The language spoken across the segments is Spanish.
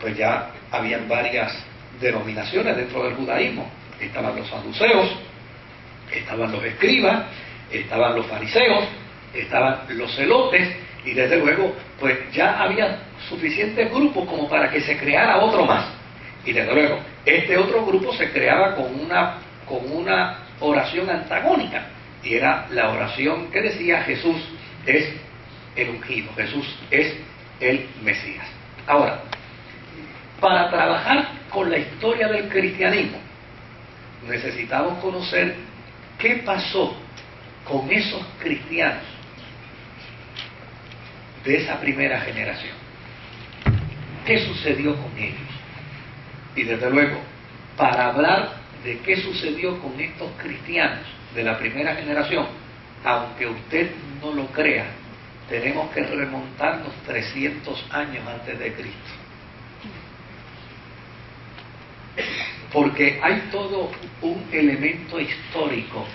pues ya habían varias denominaciones dentro del judaísmo. Estaban los saduceos, estaban los escribas, estaban los fariseos, estaban los celotes, y desde luego pues ya había suficientes grupos como para que se creara otro más. Y desde luego este otro grupo se creaba con una oración antagónica, y era la oración que decía: Jesús es el ungido, Jesús es el Mesías. Ahora, para trabajar con la historia del cristianismo necesitamos conocer qué pasó con esos cristianos de esa primera generación. ¿Qué sucedió con ellos? Y desde luego, para hablar de qué sucedió con estos cristianos de la primera generación, aunque usted no lo crea, tenemos que remontarnos 300 años antes de Cristo. Porque hay todo un elemento histórico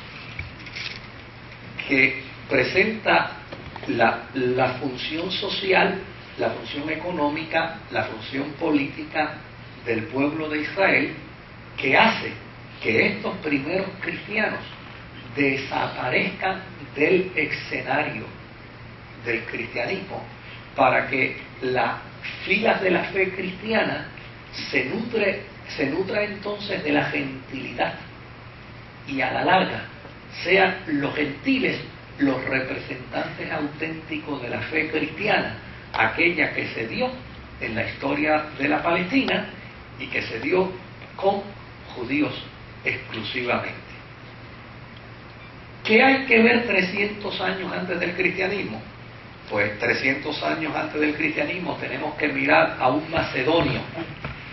que presenta la función social, la función económica, la función política del pueblo de Israel, que hace que estos primeros cristianos desaparezcan del escenario del cristianismo, para que las filas de la fe cristiana se nutra entonces de la gentilidad, y a la larga sean los gentiles los representantes auténticos de la fe cristiana, aquella que se dio en la historia de la Palestina y que se dio con judíos exclusivamente. ¿Qué hay que ver 300 años antes del cristianismo? Pues 300 años antes del cristianismo tenemos que mirar a un macedonio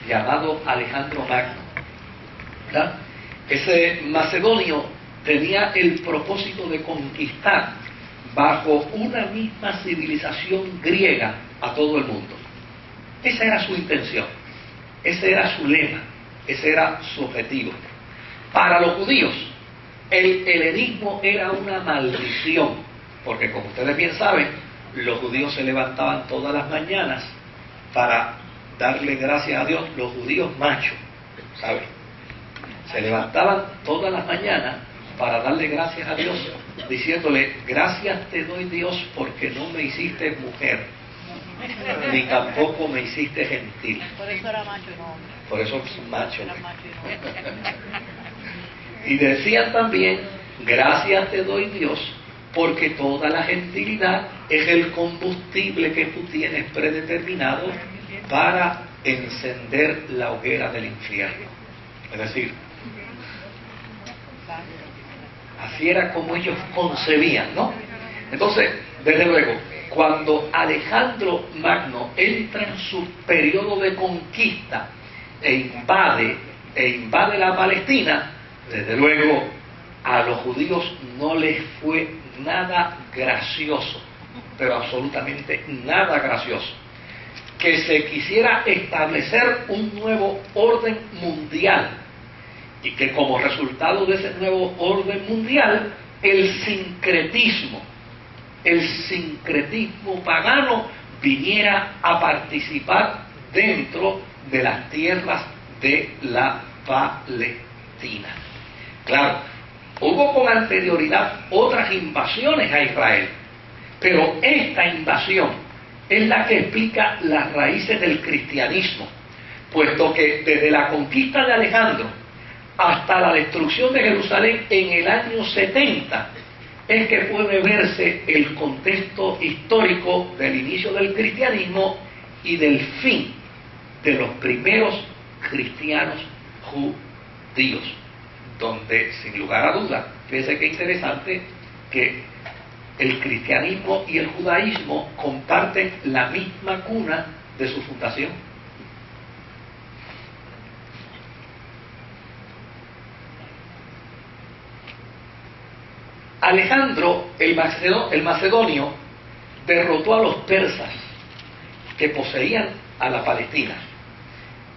llamado Alejandro Magno, ¿verdad? Ese macedonio tenía el propósito de conquistar bajo una misma civilización griega a todo el mundo. Esa era su intención, ese era su lema, ese era su objetivo. Para los judíos, el helenismo era una maldición, porque como ustedes bien saben, los judíos se levantaban todas las mañanas para darle gracias a Dios, los judíos machos, ¿saben? Se levantaban todas las mañanas para darle gracias a Dios, diciéndole: gracias te doy, Dios, porque no me hiciste mujer, ni tampoco me hiciste gentil. Por eso era macho y no hombre. Por eso es macho. Era macho y no hombre. Y decían también: gracias te doy, Dios, porque toda la gentilidad es el combustible que tú tienes predeterminado para encender la hoguera del infierno. Es decir, así era como ellos concebían, ¿no? Entonces, desde luego, cuando Alejandro Magno entra en su periodo de conquista e invade la Palestina, desde luego a los judíos no les fue nada gracioso, pero absolutamente nada gracioso, que se quisiera establecer un nuevo orden mundial, y que como resultado de ese nuevo orden mundial, el sincretismo pagano viniera a participar dentro de las tierras de la Palestina. Claro, hubo con anterioridad otras invasiones a Israel, pero esta invasión es la que explica las raíces del cristianismo, puesto que desde la conquista de Alejandro hasta la destrucción de Jerusalén en el año 70 es que puede verse el contexto histórico del inicio del cristianismo y del fin de los primeros cristianos judíos, donde sin lugar a dudas, fíjense qué interesante que el cristianismo y el judaísmo comparten la misma cuna de su fundación. Alejandro el macedonio derrotó a los persas que poseían a la Palestina,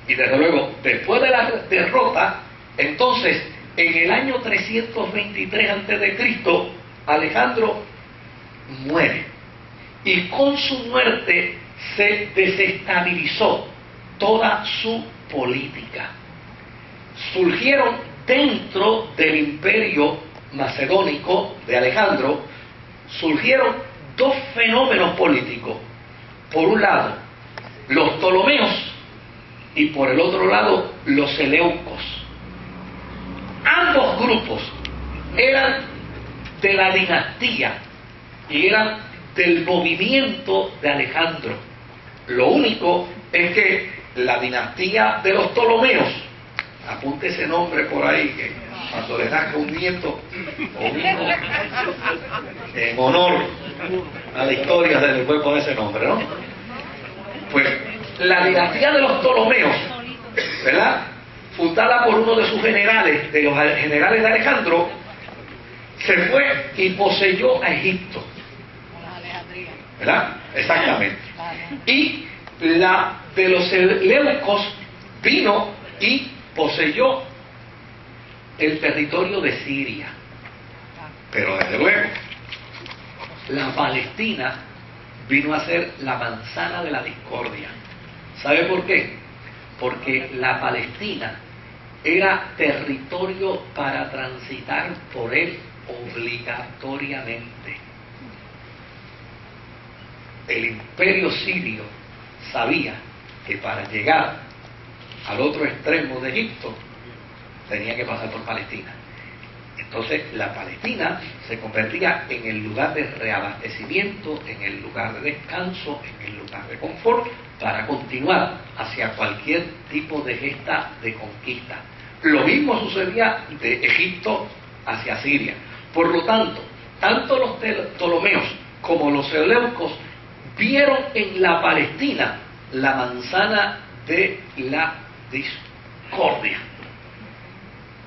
y desde luego después de la derrota, entonces en el año 323 a.C. Alejandro muere, y con su muerte se desestabilizó toda su política. Surgieron dentro del imperio macedónico de Alejandro, surgieron dos fenómenos políticos. Por un lado, los Ptolomeos y por el otro lado, los Seleucos. Ambos grupos eran de la dinastía y eran del movimiento de Alejandro. Lo único es que la dinastía de los Ptolomeos, apunte ese nombre por ahí, que cuando le nazca un nieto o un hijo, en honor a la historia se le puede poner ese nombre, ¿no? Pues la dinastía de los Ptolomeos, ¿verdad?, fundada por uno de sus generales, de los generales de Alejandro, se fue y poseyó a Egipto, ¿verdad? Exactamente. Y la de los Seleucos vino y poseyó el territorio de Siria. Pero desde luego, la Palestina vino a ser la manzana de la discordia. ¿Sabe por qué? Porque la Palestina era territorio para transitar por él obligatoriamente. El imperio sirio sabía que para llegar al otro extremo de Egipto tenía que pasar por Palestina. Entonces la Palestina se convertía en el lugar de reabastecimiento, en el lugar de descanso, en el lugar de confort, para continuar hacia cualquier tipo de gesta de conquista. Lo mismo sucedía de Egipto hacia Siria. Por lo tanto, tanto los Ptolomeos como los Seleucos vieron en la Palestina la manzana de la discordia.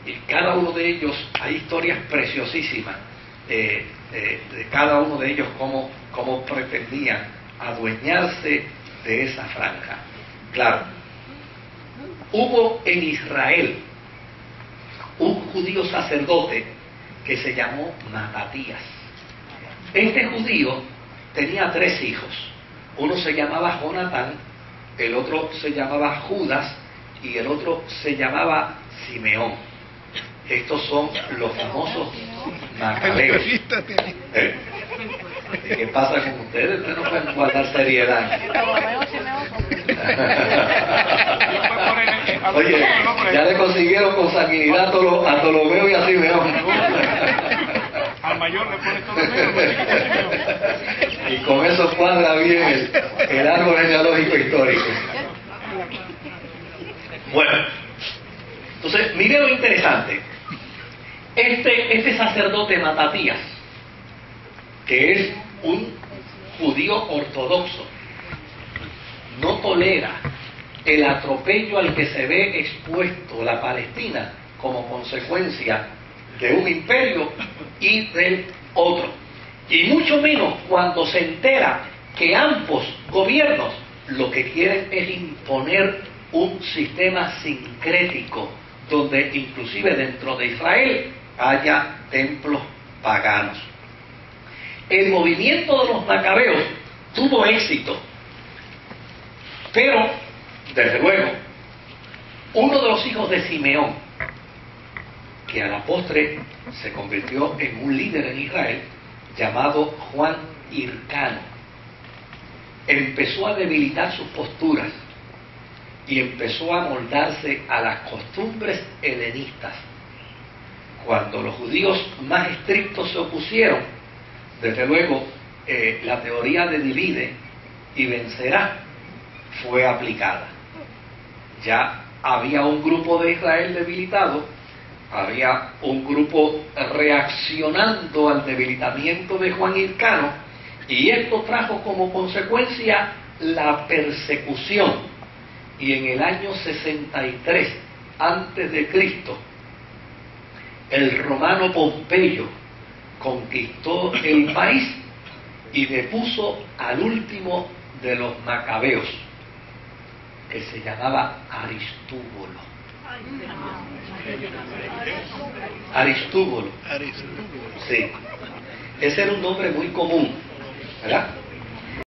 Y cada uno de ellos, hay historias preciosísimas de cada uno de ellos, cómo pretendían adueñarse de esa franja. Claro, hubo en Israel un judío sacerdote que se llamó Matatías. Este judío tenía 3 hijos. Uno se llamaba Jonatán, el otro se llamaba Judas y el otro se llamaba Simeón. Estos son los famosos macabeos. ¿Qué pasa con ustedes? Ustedes no pueden guardar seriedad. Oye, ya le consiguieron consanguinidad a Ptolomeo y a Simeón. Al mayor le pone Ptolomeo. Y con eso cuadra bien el árbol genealógico histórico. Bueno, entonces, mire lo interesante. Este sacerdote Matatías, que es un judío ortodoxo, no tolera el atropello al que se ve expuesto la Palestina como consecuencia de un imperio y del otro. Y mucho menos cuando se entera que ambos gobiernos lo que quieren es imponer un sistema sincrético, donde inclusive dentro de Israel haya templos paganos. El movimiento de los macabeos tuvo éxito, pero, desde luego, uno de los hijos de Simeón, que a la postre se convirtió en un líder en Israel, llamado Juan Hircano, empezó a debilitar sus posturas y empezó a moldarse a las costumbres helenistas. Cuando los judíos más estrictos se opusieron, desde luego la teoría de divide y vencerá fue aplicada. Ya había un grupo de Israel debilitado, había un grupo reaccionando al debilitamiento de Juan Hircano, y esto trajo como consecuencia la persecución. Y en el año 63 antes de Cristo, el romano Pompeyo conquistó el país y depuso al último de los macabeos, que se llamaba Aristúbulo. Aristúbulo. Sí. Ese era un nombre muy común, ¿verdad?